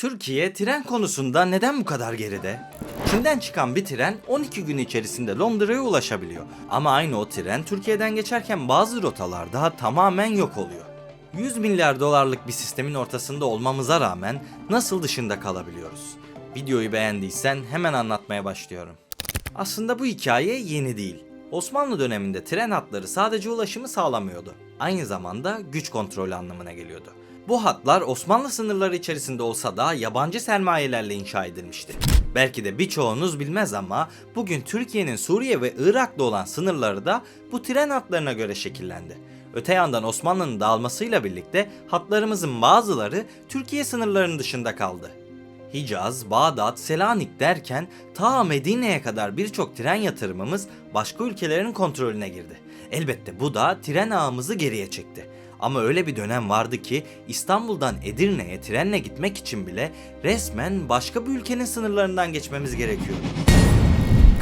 Türkiye tren konusunda neden bu kadar geride? Çin'den çıkan bir tren 12 gün içerisinde Londra'ya ulaşabiliyor. Ama aynı o tren Türkiye'den geçerken bazı rotalarda tamamen yok oluyor. 100 milyar dolarlık bir sistemin ortasında olmamıza rağmen nasıl dışında kalabiliyoruz? Videoyu beğendiysen hemen anlatmaya başlıyorum. Aslında bu hikaye yeni değil. Osmanlı döneminde tren hatları sadece ulaşımı sağlamıyordu. Aynı zamanda güç kontrolü anlamına geliyordu. Bu hatlar Osmanlı sınırları içerisinde olsa da yabancı sermayelerle inşa edilmişti. Belki de birçoğunuz bilmez ama bugün Türkiye'nin Suriye ve Irak'la olan sınırları da bu tren hatlarına göre şekillendi. Öte yandan Osmanlı'nın dağılmasıyla birlikte hatlarımızın bazıları Türkiye sınırlarının dışında kaldı. Hicaz, Bağdat, Selanik derken ta Medine'ye kadar birçok tren yatırımımız başka ülkelerin kontrolüne girdi. Elbette bu da tren ağımızı geriye çekti. Ama öyle bir dönem vardı ki İstanbul'dan Edirne'ye trenle gitmek için bile resmen başka bir ülkenin sınırlarından geçmemiz gerekiyordu.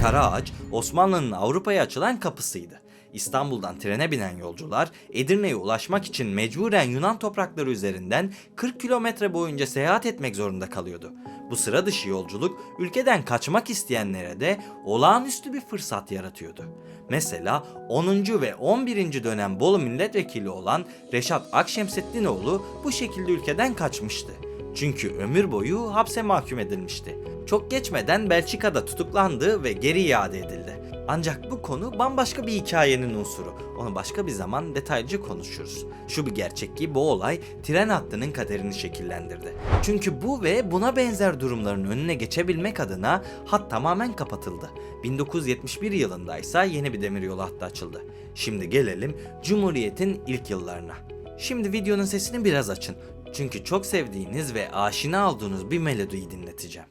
Karaağaç, Osmanlı'nın Avrupa'ya açılan kapısıydı. İstanbul'dan trene binen yolcular Edirne'ye ulaşmak için mecburen Yunan toprakları üzerinden 40 kilometre boyunca seyahat etmek zorunda kalıyordu. Bu sıra dışı yolculuk ülkeden kaçmak isteyenlere de olağanüstü bir fırsat yaratıyordu. Mesela 10. ve 11. dönem Bolu milletvekili olan Reşat Akşemseddinoğlu bu şekilde ülkeden kaçmıştı. Çünkü ömür boyu hapse mahkum edilmişti. Çok geçmeden Belçika'da tutuklandı ve geri iade edildi. Ancak bu konu bambaşka bir hikayenin unsuru. Onu başka bir zaman detaylıca konuşuruz. Şu bir gerçek ki bu olay tren hattının kaderini şekillendirdi. Çünkü bu ve buna benzer durumların önüne geçebilmek adına hat tamamen kapatıldı. 1971 yılında ise yeni bir demiryolu hattı açıldı. Şimdi gelelim Cumhuriyet'in ilk yıllarına. Şimdi videonun sesini biraz açın. Çünkü çok sevdiğiniz ve aşina olduğunuz bir melodiyi dinleteceğim.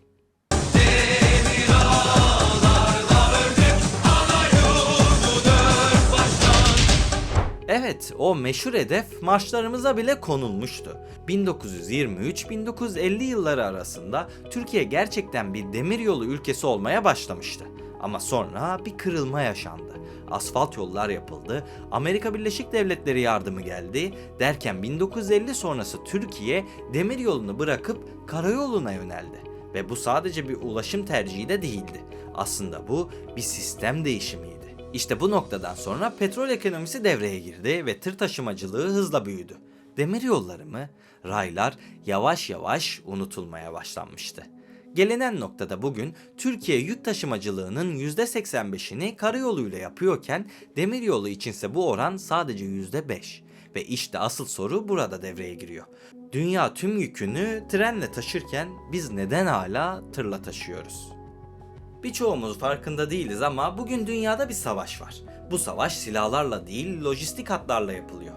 Evet, o meşhur hedef marşlarımıza bile konulmuştu. 1923-1950 yılları arasında Türkiye gerçekten bir demiryolu ülkesi olmaya başlamıştı. Ama sonra bir kırılma yaşandı. Asfalt yollar yapıldı, Amerika Birleşik Devletleri yardımı geldi derken 1950 sonrası Türkiye demiryolunu bırakıp karayoluna yöneldi. Ve bu sadece bir ulaşım tercihi de değildi. Aslında bu bir sistem değişimiydi. İşte bu noktadan sonra petrol ekonomisi devreye girdi ve tır taşımacılığı hızla büyüdü. Demiryolları mı? Raylar yavaş yavaş unutulmaya başlanmıştı. Gelinen noktada bugün Türkiye yük taşımacılığının %85'ini karayoluyla yapıyorken demiryolu içinse bu oran sadece %5. Ve işte asıl soru burada devreye giriyor. Dünya tüm yükünü trenle taşırken biz neden hala tırla taşıyoruz? Birçoğumuz farkında değiliz ama bugün dünyada bir savaş var. Bu savaş silahlarla değil, lojistik hatlarla yapılıyor.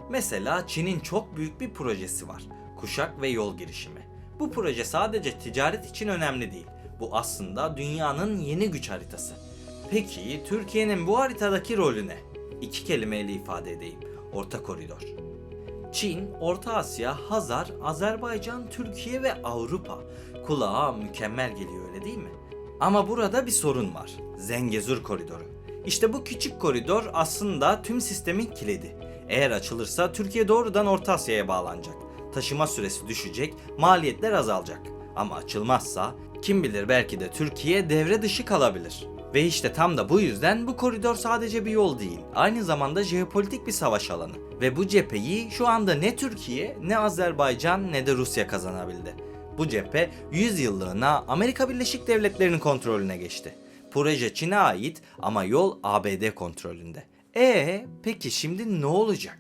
Mesela Çin'in çok büyük bir projesi var. Kuşak ve yol girişimi. Bu proje sadece ticaret için önemli değil. Bu aslında dünyanın yeni güç haritası. Peki Türkiye'nin bu haritadaki rolü ne? 2 kelimeyle ifade edeyim. Orta koridor. Çin, Orta Asya, Hazar, Azerbaycan, Türkiye ve Avrupa. Kulağa mükemmel geliyor, öyle değil mi? Ama burada bir sorun var. Zengezur koridoru. İşte bu küçük koridor aslında tüm sistemin kilidi. Eğer açılırsa Türkiye doğrudan Orta Asya'ya bağlanacak. Taşıma süresi düşecek, maliyetler azalacak. Ama açılmazsa kim bilir belki de Türkiye devre dışı kalabilir. Ve işte tam da bu yüzden bu koridor sadece bir yol değil, aynı zamanda jeopolitik bir savaş alanı. Ve bu cepheyi şu anda ne Türkiye, ne Azerbaycan, ne de Rusya kazanabildi. Bu cephe 100 yıllığına Amerika Birleşik Devletleri'nin kontrolüne geçti. Proje Çin'e ait ama yol ABD kontrolünde. Peki şimdi ne olacak?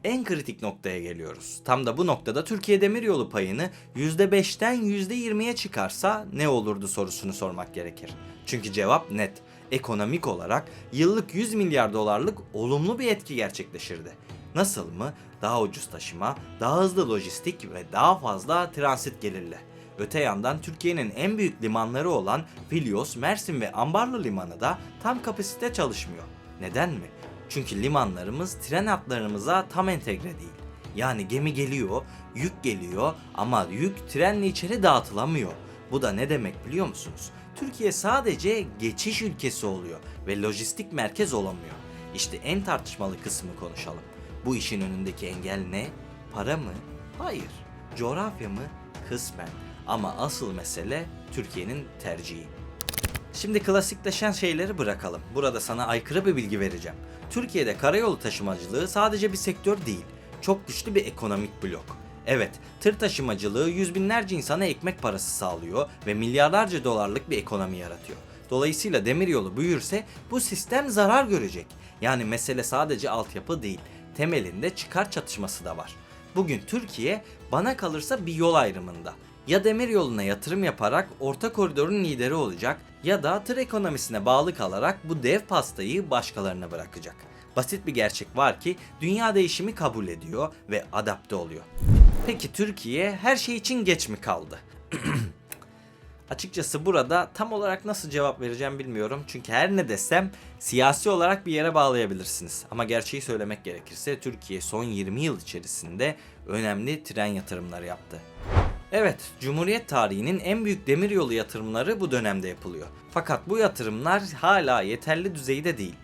En kritik noktaya geliyoruz. Tam da bu noktada Türkiye demiryolu payını %5'ten %20'ye çıkarsa ne olurdu sorusunu sormak gerekir. Çünkü cevap net. Ekonomik olarak yıllık 100 milyar dolarlık olumlu bir etki gerçekleşirdi. Nasıl mı? Daha ucuz taşıma, daha hızlı lojistik ve daha fazla transit gelirle. Öte yandan Türkiye'nin en büyük limanları olan Filyos, Mersin ve Ambarlı Limanı da tam kapasite çalışmıyor. Neden mi? Çünkü limanlarımız tren hatlarımıza tam entegre değil. Yani gemi geliyor, yük geliyor ama yük trenle içeri dağıtılamıyor. Bu da ne demek biliyor musunuz? Türkiye sadece geçiş ülkesi oluyor ve lojistik merkez olamıyor. İşte en tartışmalı kısmı konuşalım. Bu işin önündeki engel ne? Para mı? Hayır. Coğrafya mı? Kısmen. Ama asıl mesele Türkiye'nin tercihi. Şimdi klasikleşen şeyleri bırakalım. Burada sana aykırı bir bilgi vereceğim. Türkiye'de karayolu taşımacılığı sadece bir sektör değil, çok güçlü bir ekonomik blok. Evet, tır taşımacılığı yüz binlerce insana ekmek parası sağlıyor ve milyarlarca dolarlık bir ekonomi yaratıyor. Dolayısıyla demiryolu büyürse bu sistem zarar görecek. Yani mesele sadece altyapı değil, temelinde çıkar çatışması da var. Bugün Türkiye bana kalırsa bir yol ayrımında. Ya demiryoluna yatırım yaparak orta koridorun lideri olacak ya da tır ekonomisine bağlı kalarak bu dev pastayı başkalarına bırakacak. Basit bir gerçek var ki dünya değişimi kabul ediyor ve adapte oluyor. Peki Türkiye her şey için geç mi kaldı? Açıkçası burada tam olarak nasıl cevap vereceğim bilmiyorum. Çünkü her ne desem siyasi olarak bir yere bağlayabilirsiniz. Ama gerçeği söylemek gerekirse Türkiye son 20 yıl içerisinde önemli tren yatırımları yaptı. Evet, Cumhuriyet tarihinin en büyük demiryolu yatırımları bu dönemde yapılıyor. Fakat bu yatırımlar hala yeterli düzeyde değil.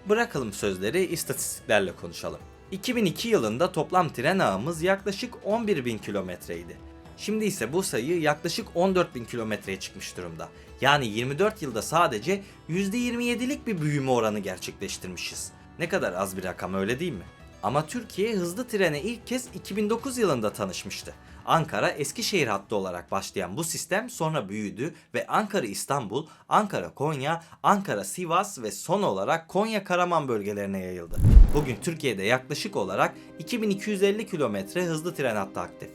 Bırakalım sözleri, istatistiklerle konuşalım. 2002 yılında toplam tren ağımız yaklaşık 11.000 kilometreydi. Şimdi ise bu sayı yaklaşık 14.000 kilometreye çıkmış durumda. Yani 24 yılda sadece %27'lik bir büyüme oranı gerçekleştirmişiz. Ne kadar az bir rakam, öyle değil mi? Ama Türkiye hızlı trene ilk kez 2009 yılında tanışmıştı. Ankara-Eskişehir hattı olarak başlayan bu sistem sonra büyüdü ve Ankara-İstanbul, Ankara-Konya, Ankara-Sivas ve son olarak Konya-Karaman bölgelerine yayıldı. Bugün Türkiye'de yaklaşık olarak 2250 kilometre hızlı tren hattı aktif.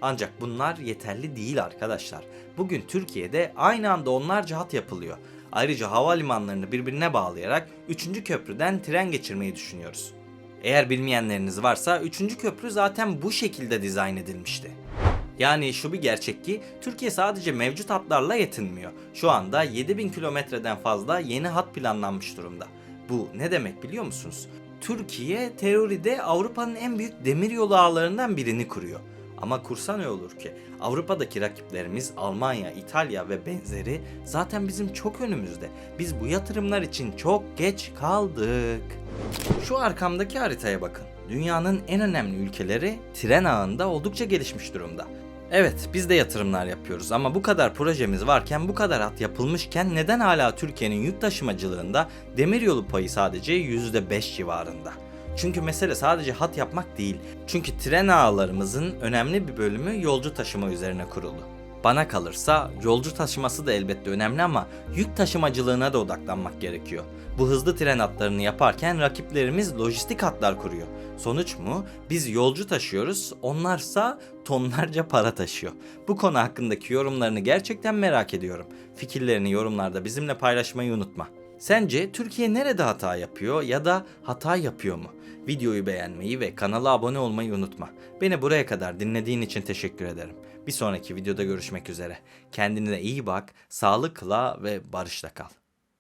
Ancak bunlar yeterli değil arkadaşlar. Bugün Türkiye'de aynı anda onlarca hat yapılıyor. Ayrıca havalimanlarını birbirine bağlayarak 3. köprüden tren geçirmeyi düşünüyoruz. Eğer bilmeyenleriniz varsa 3. köprü zaten bu şekilde dizayn edilmişti. Yani şu bir gerçek ki Türkiye sadece mevcut hatlarla yetinmiyor. Şu anda 7000 kilometreden fazla yeni hat planlanmış durumda. Bu ne demek biliyor musunuz? Türkiye teoride Avrupa'nın en büyük demiryolu ağlarından birini kuruyor. Ama kursa ne olur ki? Avrupa'daki rakiplerimiz Almanya, İtalya ve benzeri zaten bizim çok önümüzde. Biz bu yatırımlar için çok geç kaldık. Şu arkamdaki haritaya bakın. Dünyanın en önemli ülkeleri tren ağında oldukça gelişmiş durumda. Evet, biz de yatırımlar yapıyoruz ama bu kadar projemiz varken, bu kadar hat yapılmışken neden hala Türkiye'nin yük taşımacılığında demiryolu payı sadece %5 civarında? Çünkü mesele sadece hat yapmak değil. Çünkü tren ağlarımızın önemli bir bölümü yolcu taşıma üzerine kuruldu. Bana kalırsa yolcu taşıması da elbette önemli ama yük taşımacılığına da odaklanmak gerekiyor. Bu hızlı tren hatlarını yaparken rakiplerimiz lojistik hatlar kuruyor. Sonuç mu? Biz yolcu taşıyoruz, onlarsa tonlarca para taşıyor. Bu konu hakkındaki yorumlarını gerçekten merak ediyorum. Fikirlerini yorumlarda bizimle paylaşmayı unutma. Sence Türkiye nerede hata yapıyor ya da hata yapıyor mu? Videoyu beğenmeyi ve kanala abone olmayı unutma. Beni buraya kadar dinlediğin için teşekkür ederim. Bir sonraki videoda görüşmek üzere. Kendine iyi bak, sağlıkla ve barışla kal.